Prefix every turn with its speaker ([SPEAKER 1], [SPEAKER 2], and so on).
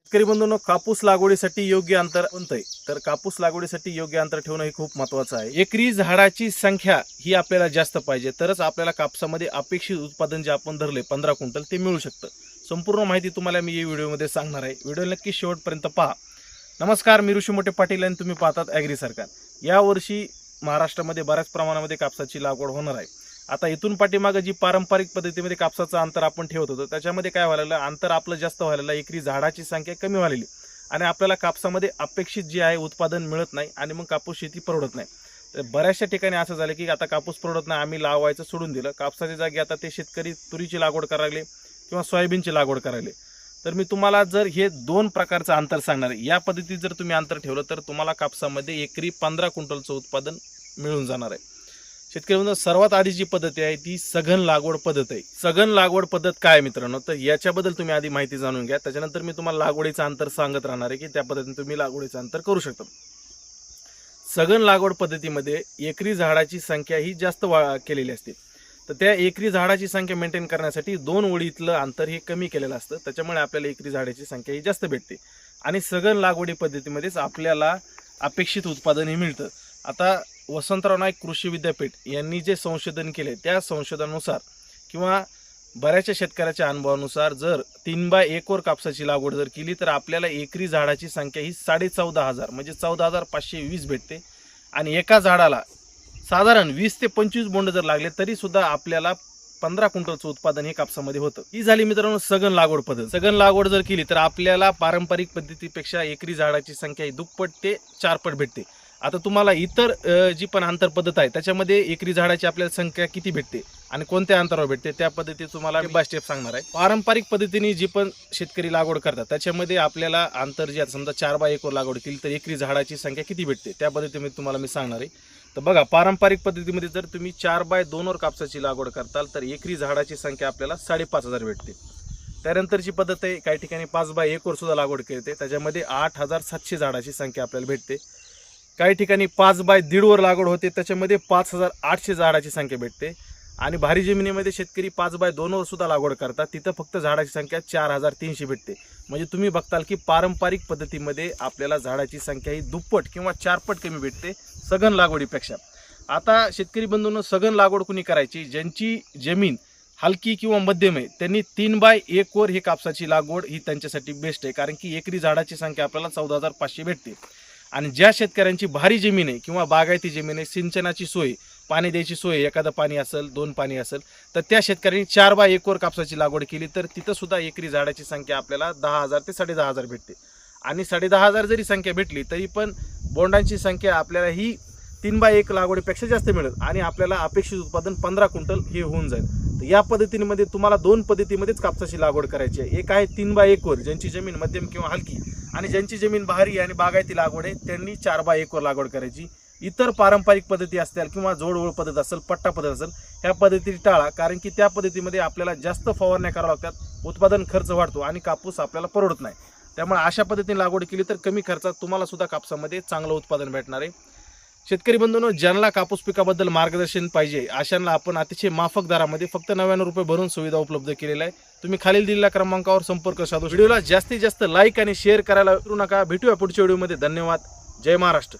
[SPEAKER 1] शेतकरी बंधूंनो, कापूस लागवडीसाठी योग्य अंतर कोणतं आहे? तर कापूस लागवडीसाठी योग्य अंतर ठेवणं हे खूप महत्त्वाचं आहे. एकरी झाडाची संख्या ही आपल्याला जास्त पाहिजे, तरच आपल्याला कापसामध्ये अपेक्षित उत्पादन जे आपण धरले 15 क्विंटल ते मिळू शकतं. संपूर्ण माहिती तुम्हाला मी या व्हिडिओमध्ये सांगणार आहे. व्हिडिओ नक्की शेवटपर्यंत पहा. नमस्कार, मी ऋषी मोठे पाटील आणि तुम्ही पाहतात ॲग्री सरकार. यावर्षी महाराष्ट्रामध्ये बऱ्याच प्रमाणामध्ये कापसाची लागवड होणार आहे. आता इथून पाठीमागे जी पारंपरिक पद्धतीमध्ये कापसाचं अंतर आपण ठेवत होतो त्याच्यामध्ये काय व्हायला लागलं, अंतर आपलं जास्त व्हायला लागलं, एकरी झाडाची संख्या कमी व्हायली आणि आपल्याला कापसामध्ये अपेक्षित जे आहे उत्पादन मिळत नाही आणि मग कापूस शेती परवडत नाही. तर बऱ्याचशा ठिकाणी असं झालं की आता कापूस परवडत नाही, आम्ही लावायचं सोडून दिलं. कापसाच्या जागी आता ते शेतकरी तुरीची लागवड करायला लागले किंवा सोयाबीनची लागवड करायला. तर मी तुम्हाला जर हे दोन प्रकारचं अंतर सांगणार आहे. या पद्धतीत जर तुम्ही अंतर ठेवलं तर तुम्हाला कापसामध्ये एकरी 15 क्विंटलचं उत्पादन मिळून जाणार आहे. शेतकरी सर्वात आधी जी पद्धत आहे ती सघन लागवड पद्धत आहे. सघन लागवड पद्धत काय मित्रांनो, तर याच्याबद्दल तुम्ही आधी माहिती जाणून घ्या. त्याच्यानंतर मी तुम्हाला लागवडीचं अंतर सांगत राहणार आहे की त्या पद्धतीने तुम्ही लागवडीचं अंतर करू शकता. सघन लागवड पद्धतीमध्ये एकरी झाडाची संख्या ही जास्त केलेली असते. तर त्या एकरी झाडाची संख्या मेंटेन करण्यासाठी 2 ओळीतलं अंतर हे कमी केलेलं असतं. त्याच्यामुळे आपल्याला एकरी झाडाची संख्या ही जास्त भेटते आणि सघन लागवडी पद्धतीमध्येच आपल्याला अपेक्षित उत्पादन हे मिळतं. आता वसंतराव नाईक कृषी विद्यापीठ यांनी जे संशोधन केले त्या संशोधनानुसार किंवा बऱ्याचशा शेतकऱ्याच्या अनुभवानुसार जर 3/1 वर कापसाची लागवड जर केली तर आपल्याला एकरी झाडाची संख्या ही 14,500 म्हणजे 14,520 भेटते आणि एका झाडाला साधारण 20 ते 25 बोंड जर लागले तरी सुद्धा आपल्याला 15 क्विंटलचं उत्पादन हे कापसामध्ये होतं. ही झाली मित्रांनो सघन लागवड पद्धत. सघन लागवड जर केली तर आपल्याला पारंपरिक पद्धतीपेक्षा एकरी झाडाची संख्या ही दुप्पट ते 4 पट भेटते. आता तुम्हाला इतर जी पण आंतर पद्धत आहे त्याच्यामध्ये एकरी झाडाची आपल्याला संख्या किती भेटते आणि कोणत्या अंतरावर भेटते त्या पद्धतीत तुम्हाला मी बाय स्टेप सांगणार आहे. पारंपरिक पद्धतीने जी पण शेतकरी लागवड करतात त्याच्यामध्ये आपल्याला अंतर जे समजा 4/1 वर लागवड केली तर एकरी झाडाची संख्या किती भेटते त्या पद्धतीमध्ये तुम्हाला मी सांगणार आहे. तर बघा, पारंपरिक पद्धतीमध्ये जर तुम्ही 4/2 वर कापसाची लागवड करताल तर एकरी झाडाची संख्या आपल्याला 5,500 भेटते. त्यानंतरची पद्धत आहे काही ठिकाणी 5/1 वर सुद्धा लागवड करते, त्याच्यामध्ये 8,700 झाडाची संख्या आपल्याला भेटते. काही ठिकाणी 5/1.5 वर लागवड होते, त्याच्यामध्ये 5,800 झाडाची संख्या भेटते. आणि भारी जमिनीमध्ये शेतकरी 5/2 वर सुद्धा लागवड करतात, तिथं फक्त झाडाची संख्या 4,300 भेटते. म्हणजे तुम्ही बघताल की पारंपरिक पद्धतीमध्ये आपल्याला झाडाची संख्या ही दुप्पट किंवा 4 पट कमी भेटते सघन लागवडीपेक्षा. आता शेतकरी बंधूंनो, सघन लागवड कुणी करायची, ज्यांची जमीन हलकी किंवा मध्यम आहे त्यांनी 3/1 वर ही कापसाची लागवड ही त्यांच्यासाठी बेस्ट आहे, कारण की एकरी झाडाची संख्या आपल्याला 14,500 भेटते. आणि ज्या शेतकऱ्यांची भारी जमीन आहे किंवा बागायती जमीन आहे, सिंचनाची सोय, पाणी द्यायची सोय, एखादं पाणी असेल 2 पाणी असेल तर त्या शेतकऱ्यांनी 4/1 वर कापसाची लागवड केली तर तिथं सुद्धा एकरी झाडाची संख्या आपल्याला 10,000 ते 10,500 भेटते. आणि 10,500 जरी संख्या भेटली तरी पण बोंडांची संख्या आपल्याला ही 3/1 लागवडीपेक्षा जास्त मिळेल आणि आपल्याला अपेक्षित उत्पादन 15 क्विंटल हे होऊन जाईल. तर या पद्धतीमध्ये तुम्हाला 2 पद्धतीमध्येच कापसाची लागवड करायची आहे. एक आहे 3/1 वर, ज्यांची जमीन मध्यम किंवा हलकी, आणि ज्यांची जमीन भारी आणि बागायती लागवड आहे त्यांनी 4/1 वर लागवड करायची. इतर पारंपरिक पद्धती असतील किंवा जोडओळ पद्धत असेल, पट्टा पद्धत असेल, ह्या पद्धती टाळा, कारण की त्या पद्धतीमध्ये आपल्याला जास्त फवारण्या कराव्या लागतात, उत्पादन खर्च वाढतो आणि कापूस आपल्याला परवडत नाही. त्यामुळे अशा पद्धतीने लागवड केली तर कमी खर्चात तुम्हाला सुद्धा कापसामध्ये चांगलं उत्पादन भेटणार आहे. शेतकरी बंधूंनो, ज्यांना कापूस पिकाबद्दल मार्गदर्शन पाहिजे अशांना आपण अतिशय माफक दरामध्ये फक्त 99 रुपये भरून सुविधा उपलब्ध केलेल्या आहे. तुम्ही खालील दिलेल्या क्रमांकावर संपर्क साधू. व्हिडिओला जास्तीत जास्त लाईक आणि शेअर करायला विसरू नका. भेटूया पुढच्या व्हिडिओमध्ये. धन्यवाद. जय महाराष्ट्र.